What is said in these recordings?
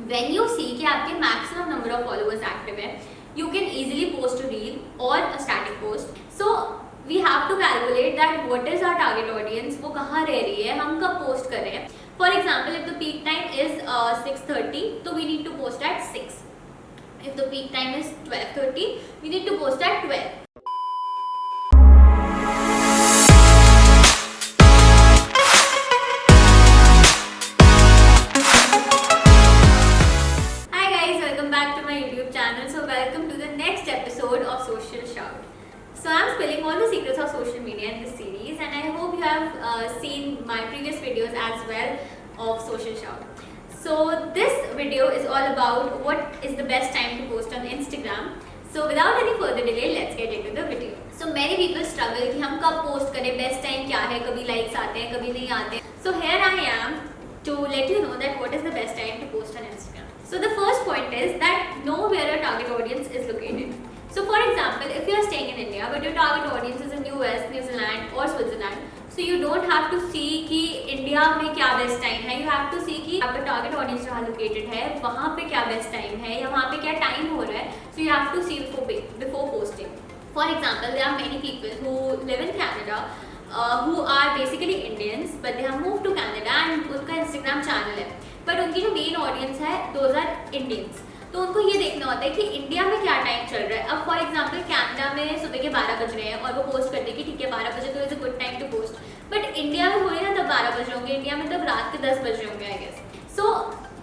When you see कि आपके maximum number of followers active है, you can easily post a reel or a static post. So we have to calculate that what is our target audience, वो कहाँ रह रही है, हम कब post कर रहे हैं. For example, if the peak time is 6:30, तो we need to post at 6. If the peak time is 12:30, we need to post at 12. Welcome to the next episode of Social Shout. So I'm spilling all the secrets of social media in this series, and I hope you have seen my previous videos as well of Social Shout. So this video is all about what is the best time to post on Instagram. So without any further delay, let's get into the video. So many people struggle कि हम कब post करें, best time क्या है, कभी likes आते हैं, कभी नहीं आते. So here I am to let you know that what is the best time to post on Instagram. So the first point is that know where your target audience is located. So for example, if you are staying in India but your target audience is in US, New Zealand or Switzerland, so you don't have to see कि India में क्या best time है. You have to see कि आपका target audience जहाँ located है वहाँ पे क्या best time है या वहाँ पे क्या time हो रहा है. So you have to see before posting. For example, there are many people who live in Canada who are basically Indians but they have moved to Canada and उनका Instagram channel है. But उनकी जो main audience है those are Indians, तो उनको ये देखना होता है कि इंडिया में क्या टाइम चल रहा है. अब फॉर एग्जांपल कनाडा में सुबह के 12 बज रहे हैं और वो पोस्ट करते हैं कि ठीक है 12 बजे तो is a good time to post, but India में थोड़ी ना तब 12 बज रहे होंगे, इंडिया में तब रात के 10 बज रहे होंगे I guess. So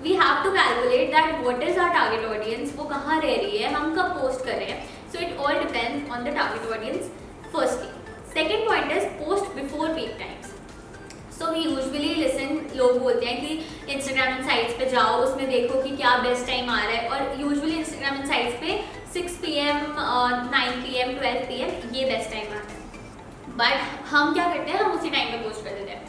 we have to calculate that what is our target audience, वो कहाँ रह रही है, हम कब पोस्ट कर रहे हैं. So it all depends on the target audience firstly. Second point is post before peak times. So we usually listen, लोग बोलते हैं कि इंस्टाग्राम इनसाइट्स पे जाओ, उसमें देखो कि क्या बेस्ट टाइम आ रहा है, और यूजुअली इंस्टाग्राम इनसाइट्स पे 6 PM, 9 PM, 12 PM ये बेस्ट टाइम आता है. बट हम क्या करते हैं, हम उसी टाइम पे पोस्ट कर देते हैं.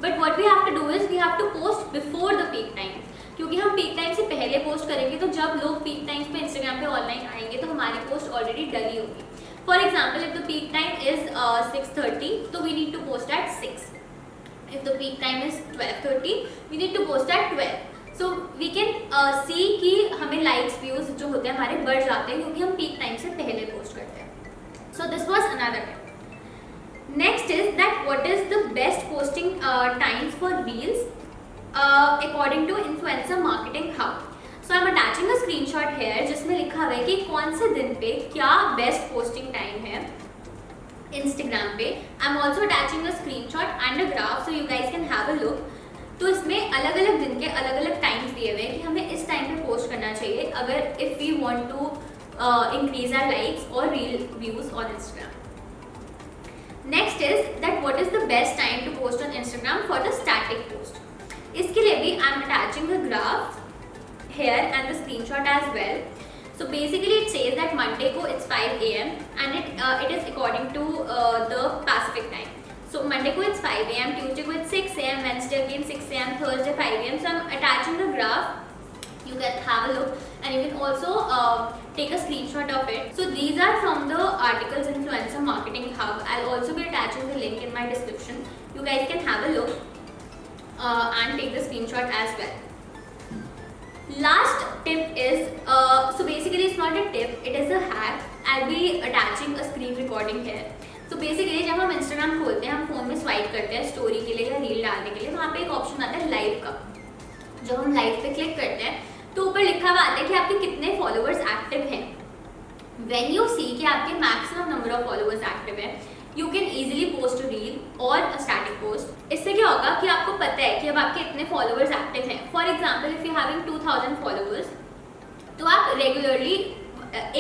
But what we have to do is we have to post before the peak time, क्योंकि हम पीक टाइम से पहले पोस्ट करेंगे तो जब लोग पीक टाइम्स पे इंस्टाग्राम पे ऑनलाइन आएंगे तो हमारी पोस्ट ऑलरेडी डली होगी. For example if the peak time is 6:30, तो we need to post at 6. If the peak time is 12:30, we need to post at 12. So we can see कि हमें likes, views जो होते हैं हमारे बढ़ जाते हैं क्योंकि हम peak time से पहले post करते हैं. So this was another tip. Next is that what is the best posting times for reels according to Influencer Marketing Hub. So I'm attaching a screenshot here जिसमें लिखा हुआ है कि कौन से दिन पे क्या best posting time है इंस्टाग्राम पे. I am also attaching a screenshot and a graph so you guys can have a look. तो इसमें अलग अलग दिन के अलग अलग टाइम्स दिए हुए हैं कि हमें इस टाइम पे पोस्ट करना चाहिए अगर if we want to increase our likes और reel views on Instagram. Next is that what is the best time to post on Instagram for the static post. इसके लिए भी I am attaching the graph here and the screenshot as well. So basically it says that Monday को it's 5 AM and it is according to the Pacific time. So Monday को it's 5 AM, Tuesday को it's 6 AM, Wednesday again 6 AM, Thursday 5 AM. So I'm attaching the graph. You can have a look and you can also take a screenshot of it. So these are from the articles Influencer Marketing Hub. I'll also be attaching the link in my description. You guys can have a look and take the screenshot as well. Last tip is so basically it's not a tip, it is a hack. I'll be attaching a screen recording here. So basically जब हम Instagram खोलते हैं, हम phone में swipe करते हैं story के लिए या रील डालने के लिए, वहाँ पे एक ऑप्शन आता है लाइव का. जब हम लाइव पे क्लिक करते हैं तो ऊपर लिखा हुआ आता है कि आपके कितने फॉलोअर्स एक्टिव हैं. When you see कि आपके maximum number of followers active है, you can easily post a reel और अ स्टैटिक पोस्ट. इससे क्या होगा कि आपको पता है कि अब आपके इतने फॉलोअर्स एक्टिव हैं. For example if you having 2000 followers, तो आप रेगुलरली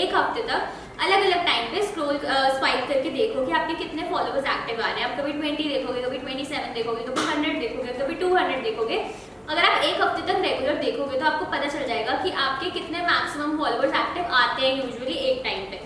एक हफ्ते तक अलग अलग टाइम पे स्क्रॉल स्वाइप करके देखो कि आपके कितने फॉलोअर्स एक्टिव आ रहे हैं. आप कभी 20 देखोगे, कभी 27 देखोगे, कभी 100 देखोगे, कभी 200 देखोगे. अगर आप एक हफ्ते तक रेगुलर देखोगे तो आपको पता चल जाएगा कि आपके कितने मैक्सिमम फॉलोअर्स एक्टिव आते हैं यूजुअली एक टाइम पे.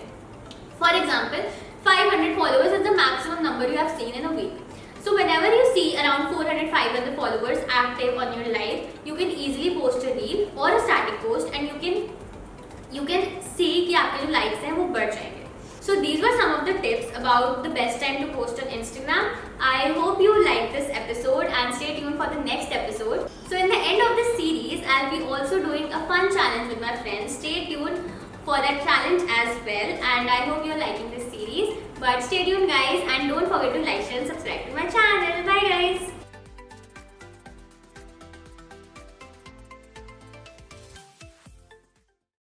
For example 500 followers is the maximum number you have seen in a week. So whenever you see around 400-500 followers active on your live, you can easily post a reel or a static post and you can see कि आपके जो likes हैं वो बढ़ जाएंगे. So these were some of the tips about the best time to post on Instagram. I hope you liked this episode and stay tuned for the next episode. So in the end of this series, I'll be also doing a fun challenge with my friends. Stay tuned for that challenge as well, and I hope you're liking this series. But stay tuned guys, and don't forget to